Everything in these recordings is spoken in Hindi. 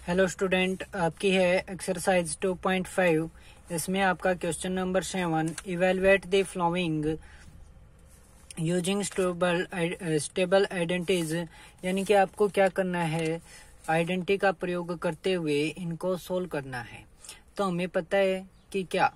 हेलो स्टूडेंट, आपकी है एक्सरसाइज 2.5। इसमें आपका question number 7, evaluate the flowing using stable identities, यानी कि आपको क्या करना है, आइडेंटिटी का प्रयोग करते हुए इनको सोल्व करना है। तो हमें पता है कि क्या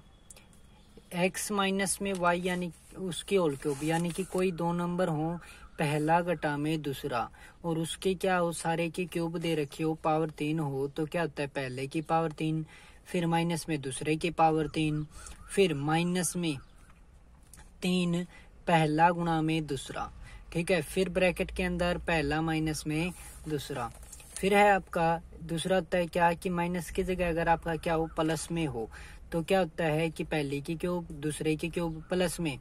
x माइनस में y यानी उसकी होल क्यूब, यानी कि कोई दो नंबर हो, पहला घटा में दूसरा, और उसके क्या हो, सारे की क्यूब दे रखी हो, पावर 3 हो, तो क्या होता है, पहले की पावर 3, फिर माइनस में दूसरे की पावर 3, फिर माइनस में 3 पहला गुणा में दूसरा, ठीक है, फिर ब्रैकेट के अंदर पहला माइनस में दूसरा। फिर है आपका दूसरा होता है क्या कि माइनस की जगह अगर आपका क्या हो, प्लस में हो, तो क्या होता है कि पहले की क्यूब दूसरे की क्यूब प्लस में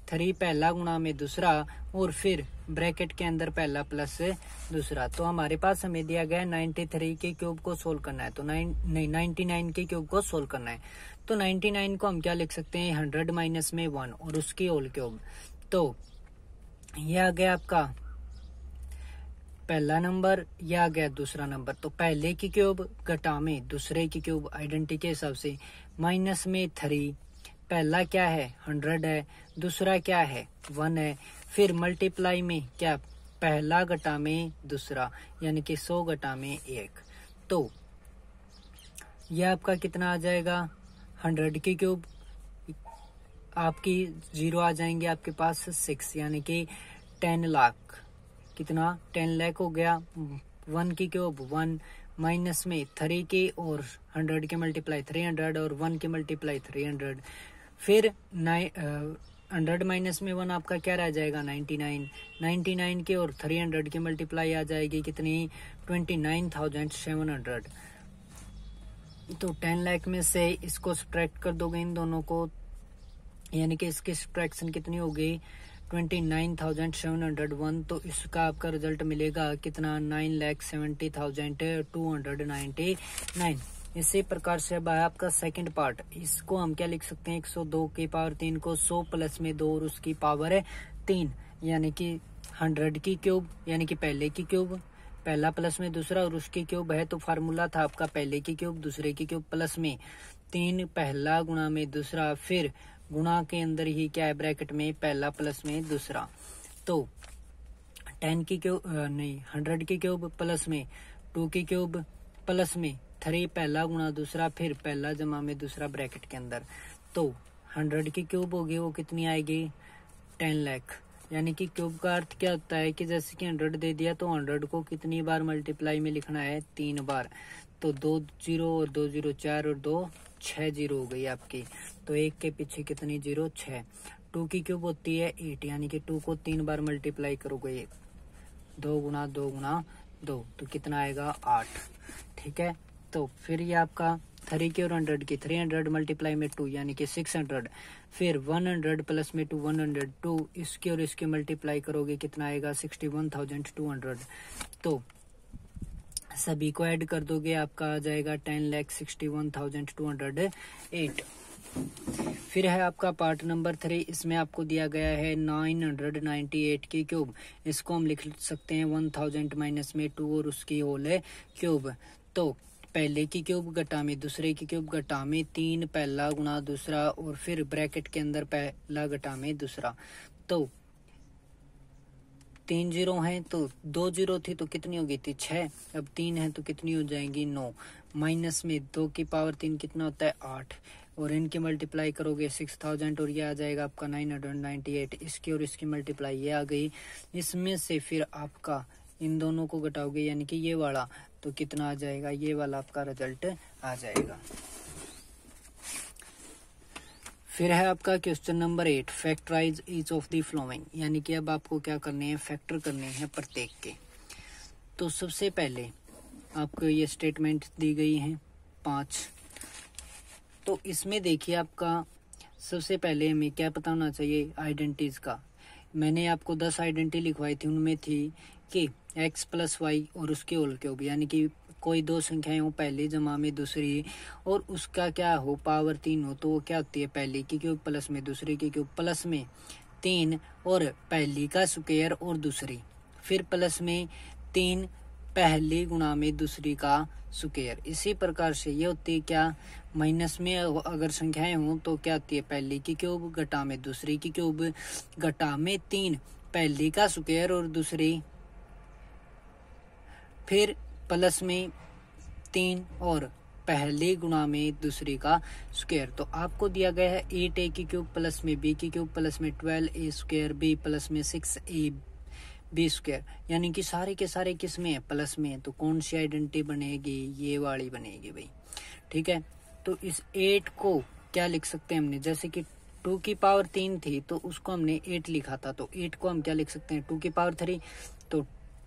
3 पहला गुणा में दूसरा, और फिर ब्रैकेट के अंदर पहला प्लस दूसरा। तो हमारे पास हमें दिया गया 93 के क्यूब को सोल्व करना है, तो 99 के क्यूब को सोल्व करना है। तो 99 को हम क्या लिख सकते हैं, 100 माइनस में 1 और उसकी होल क्यूब। तो यह आ गया आपका पहला नंबर, यह आ गया दूसरा नंबर। तो पहले की क्यूब घटा में दूसरे की क्यूब आइडेंटिटी के हिसाब से, माइनस में 3, पहला क्या है 100 है, दूसरा क्या है 1 है, फिर मल्टीप्लाई में क्या, पहला घटा में दूसरा, यानी कि 100 घटा में 1। तो यह आपका कितना आ जाएगा, 100 की क्यूब आपकी 0 आ जाएंगे आपके पास 6, यानी कि 10 लाख, कितना 10 लाख हो गया। 1 की क्यूब 1, माइनस में 3 की और 100 के मल्टीप्लाई 300 और 1 के मल्टीप्लाई 300, फिर 100 माइनस में 1 आपका क्या रह जाएगा 99 के और 300 की मल्टीप्लाई आ जाएगी कितनी 29,700। तो 10 लाख में से इसको सब्ट्रैक्ट कर दोगे इन दोनों को, यानी कि इसकी सब्ट्रैक्शन कितनी होगी 29,701। तो इसका आपका रिजल्ट मिलेगा कितना 9,70,299। इसी प्रकार से अब आया आपका सेकंड पार्ट। इसको हम क्या लिख सकते हैं, 102 की पावर 3 को 100 प्लस में 2 और उसकी पावर है 3, यानी कि 100 की क्यूब, यानी कि पहले की क्यूब, पहला प्लस में दूसरा और उसकी क्यूब है। तो फार्मूला था आपका पहले की क्यूब दूसरे की क्यूब प्लस में 3 पहला गुणा में दूसरा, फिर गुणा के अंदर ही क्या है ब्रैकेट में पहला प्लस में दूसरा। तो 10 की क्यूब नहीं 100 की क्यूब प्लस में 2 की क्यूब प्लस में 3 पहला गुणा दूसरा, फिर पहला जमा में दूसरा ब्रैकेट के अंदर। तो 100 की क्यूब होगी वो कितनी आएगी 10 लाख, यानी कि क्यूब का अर्थ क्या होता है कि जैसे कि 100 दे दिया तो 100 को कितनी बार मल्टीप्लाई में लिखना है 3 बार। तो 2 0 और 2 0 4 और 2 6 0 हो गई आपकी। तो 1 के पीछे कितनी 0 6। 2 की क्यूब होती है 8, यानी कि 2 को 3 बार मल्टीप्लाई करोगे 2 गुना 2 गुना 2, तो कितना आएगा 8, ठीक है। तो फिर ये आपका 3 की और 100 की 300 मल्टीप्लाई में 2, यानी कि 600, फिर 100 प्लस में 2 102, इसकी और इसकी मल्टीप्लाई करोगे कितना आएगा 61,200। तो सभी को ऐड कर दोगे आपका आ जाएगा 10,61,208। फिर है आपका पार्ट नंबर 3। इसमें आपको दिया गया है 998 की क्यूब, इसको हम लिख सकते हैं 1000 माइनस में 2 और उसकी होल है क्यूब। तो पहले की क्यूब घटा में दूसरे की क्यूब घटा में 3 पहला गुणा दूसरा, और फिर ब्रैकेट के अंदर पहला घटा में दूसरा। तो 3 जीरो हैं तो 2 जीरो थी तो कितनी हो गई थी 6, अब 3 है तो कितनी हो जाएंगी 9, माइनस में 2 की पावर 3 कितना होता है 8, और इनकी मल्टीप्लाई करोगे 6000 और ये आ जाएगा आपका 998। इसकी और इसकी मल्टीप्लाई ये आ गई। इसमें से फिर आपका इन दोनों को घटाओगे, यानी कि ये वाला, तो कितना आ जाएगा, ये वाला आपका रिजल्ट आ जाएगा। फिर है आपका question number 8, factorise each of the following, यानी कि अब आपको क्या करने हैं, फैक्टर करने हैं प्रत्येक के। तो सबसे पहले आपको ये स्टेटमेंट दी गई हैं 5। तो इसमें देखिए आपका सबसे पहले हमें क्या पता होना चाहिए, आइडेंटिटीज का। मैंने आपको 10 आइडेंटिटी लिखवाई थी, उनमें थी कि x प्लस वाई और उसके होल क्यूब, यानी कि कोई दो संख्याएं हो पहली जमा में दूसरी और उसका क्या हो पावर 3 हो, तो वो क्या होती है पहली की क्यूब प्लस में दूसरी की क्यूब प्लस में 3 और पहली का स्क्वायर और दूसरी, फिर प्लस में 3 पहली गुणा में दूसरी का स्क्वायर। इसी प्रकार से ये होती है क्या, माइनस में अगर संख्याएं हों तो क्या होती है, पहली की क्यूब घटा में दूसरी की क्यूब घटा में 3 पहली का स्क्वायर और दूसरी, फिर प्लस में 3 और पहली गुणा में दूसरी का स्क्वायर। तो आपको दिया गया है 8a की क्यूब प्लस में b की क्यूब प्लस में 12a स्क्वायर b प्लस में 6a बी स्क्वायर, यानी कि सारे के सारे किस में है, प्लस में है। तो कौन सी आइडेंटिटी बनेगी, ये वाली बनेगी भाई। ठीक है, तो इस 8 को क्या लिख सकते हैं हमने, जैसे कि 2 की पावर 3 थी तो उसको हमने 8 लिखा था, तो 8 को हम क्या लिख सकते हैं 2 की पावर 3, तो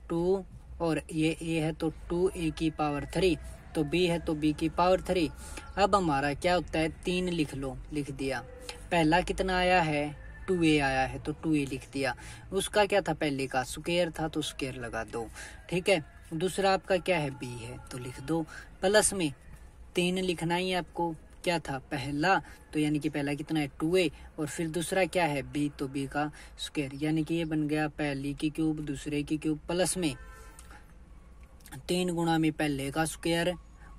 2 और ये a है तो 2a की पावर 3, तो b है तो b की पावर 3। अब हमारा क्या होता है 3 लिख लो, लिख दिया। पहला कितना आया है 2a आया है तो 2a लिख दिया। उसका क्या था, पहले का स्क्वायर था तो स्क्वायर लगा दो। ठीक है, दूसरा आपका क्या है b है तो लिख दो। प्लस में 3 लिखना ही आपको, क्या था पहला, तो यानी कि पहला कितना है 2a और फिर दूसरा क्या है b, तो b का स्क्वायर, यानी कि ये बन गया पहली की क्यूब दूसरे की क्यूब प्लस में 3 गुणा में पहले का स्क्वायर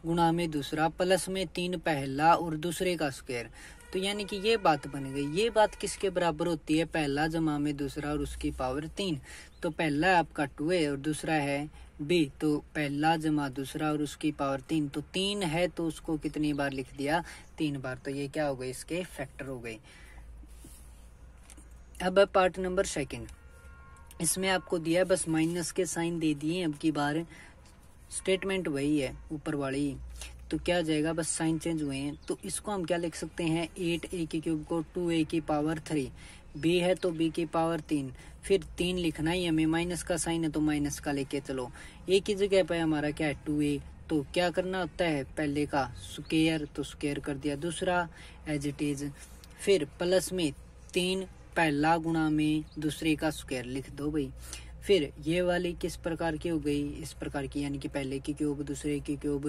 गुणा में दूसरा प्लस में 3 पहला और दूसरे का स्क्वायर। तो यानी कि ये बात बन गई। ये बात किसके बराबर होती है, पहला जमा में दूसरा और उसकी पावर 3। तो पहला है आपका 2a और दूसरा है b, तो पहला जमा दूसरा और उसकी पावर 3, तो 3 है तो उसको कितनी बार लिख दिया, 3 बार। तो ये क्या हो गई, इसके फैक्टर हो गए। अब है पार्ट नंबर 2। इसमें आपको दिया है बस माइनस के साइन दे दिए, अब की बार स्टेटमेंट वही है ऊपर वाली, तो क्या जाएगा बस साइन चेंज हुए हैं। तो इसको हम क्या लिख सकते हैं 8a की क्यूब को 2a की पावर 3, b है तो b की पावर 3, फिर 3 लिखना ही हमें, माइनस का साइन है तो माइनस का लेके चलो। a की जगह पे हमारा क्या है 2a, तो क्या करना होता है पहले का स्क्वायर तो स्क्वायर कर दिया, दूसरा एज इट इज, फिर प्लस में 3 पहला गुणा में दूसरे का स्क्वायर लिख दो भाई। फिर ये वाली किस प्रकार की हो गई, इस प्रकार की, यानी कि पहले की क्यूब दूसरे की क्यूब,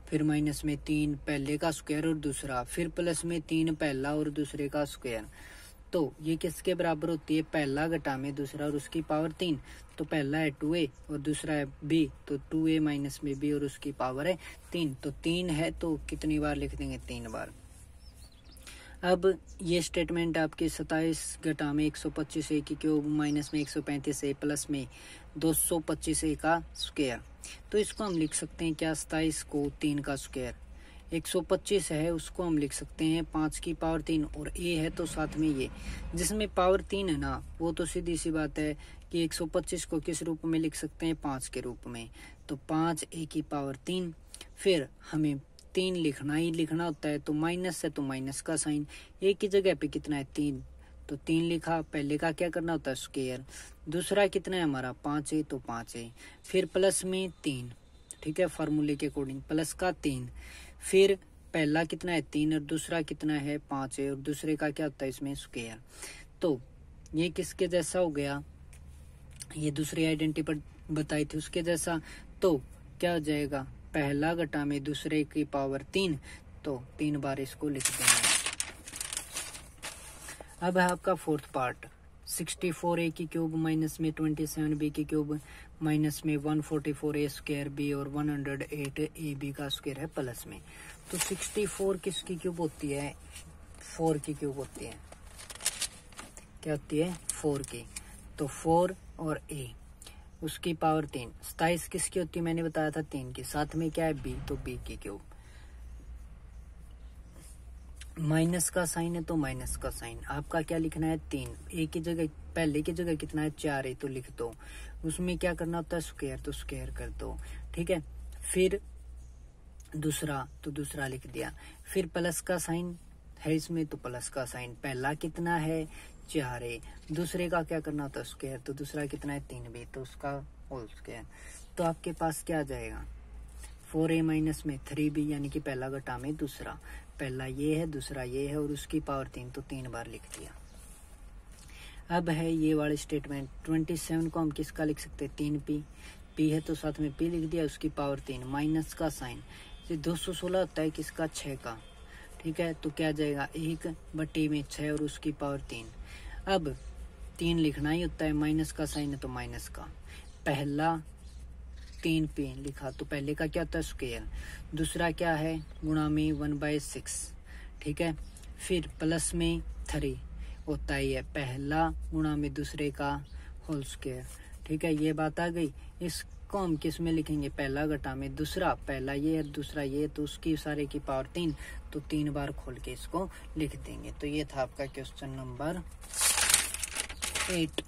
फिर माइनस में 3 पहले का स्क्वायर और दूसरा, फिर प्लस में 3 पहला और दूसरे का स्क्वायर। तो ये किसके बराबर होती है, पहला घटा में दूसरा और उसकी पावर 3। तो पहला है 2a और दूसरा है b, तो 2a माइनस में b और उसकी पावर है 3। तो 3 है तो कितनी बार लिख देंगे, 3 बार। अब ये स्टेटमेंट आपके 27 घटा में 125a की क्यूब माइनस में 135a प्लस में 225a का स्क्वायर। तो इसको हम लिख सकते हैं क्या, 27 को 3 का स्क्वायर, 125 है उसको हम लिख सकते हैं 5 की पावर 3 और a है तो साथ में ये, जिसमें पावर 3 है ना, वो तो सीधी सी बात है कि 125 को किस रूप में लिख सकते हैं, 5 के रूप में। तो 5a की पावर 3, फिर हमें 3 लिखना ही लिखना होता है, तो माइनस है तो माइनस का साइन, a की जगह पे कितना है 3, तो 3 लिखा। पहले का क्या करना होता है स्क्वायर, दूसरा कितना है हमारा 5a, तो 5a, फिर प्लस में 3, ठीक है फार्मूले के अकॉर्डिंग प्लस का 3, फिर पहला कितना है 3 और दूसरा कितना है 5a और दूसरे का क्या होता है इसमें स्क्वायर। तो ये किसके जैसा हो गया, ये दूसरी आइडेंटिटी पर बताई थी उसके जैसा। तो क्या हो जाएगा, पहला घटा में दूसरे की पावर 3, तो 3 बार इसको लिख देंगे। अब है आपका फोर्थ पार्ट, 64a की क्यूब माइनस में 27b की क्यूब माइनस में 144a स्क्वायर b और 108ab का स्क्वायर है प्लस में। तो 64 किसकी क्यूब होती है, 4 की क्यूब होती है, क्या होती है 4 की। तो 4 और a उसकी पावर 3, 27 किसकी होती है मैंने बताया था 3 की, साथ में क्या है b, तो b की क्यूब, माइनस का साइन है तो माइनस का साइन, आपका क्या लिखना है 3, a की जगह पहले की जगह कितना है 4a तो लिख दो, उसमें क्या करना होता है स्क्वायर तो स्क्वायर कर दो, ठीक है। फिर दूसरा तो दूसरा लिख दिया, फिर प्लस का साइन है इसमें तो प्लस का साइन, पहला कितना है 4a, दूसरे का क्या करना होता है स्क्वायर, तो दूसरा कितना है 3b तो उसका होल स्क्वायर। तो आपके पास क्या आ जाएगा 4a माइनस में 3b, यानी कि पहला घटा में दूसरा, पहला ये है दूसरा ये है और उसकी पावर 3, तो 3 बार लिख दिया। अब है ये वाली स्टेटमेंट, 27 को हम किसका लिख सकते हैं 3p, p है तो साथ में p लिख दिया, उसकी पावर 3, माइनस का साइन, 216 होता है किसका 6 का, ठीक है। तो क्या जाएगा 1 बटे में 6 और उसकी पावर 3। अब 3 लिखना ही होता है, माइनस का साइन है तो माइनस का, पहला 3p लिखा, तो पहले का क्या होता है स्क्वायर, दूसरा क्या है गुणा में 1/6, ठीक है। फिर प्लस में 3 होता ही है, पहला गुणा में दूसरे का होल स्क्वायर, ठीक है। ये बात आ गई। इसको हम किस में लिखेंगे, पहला घटा में दूसरा, पहला ये दूसरा ये, तो उसकी सारे की पावर 3, तो 3 बार खोल के इसको लिख देंगे। तो ये था आपका क्वेश्चन नंबर 8।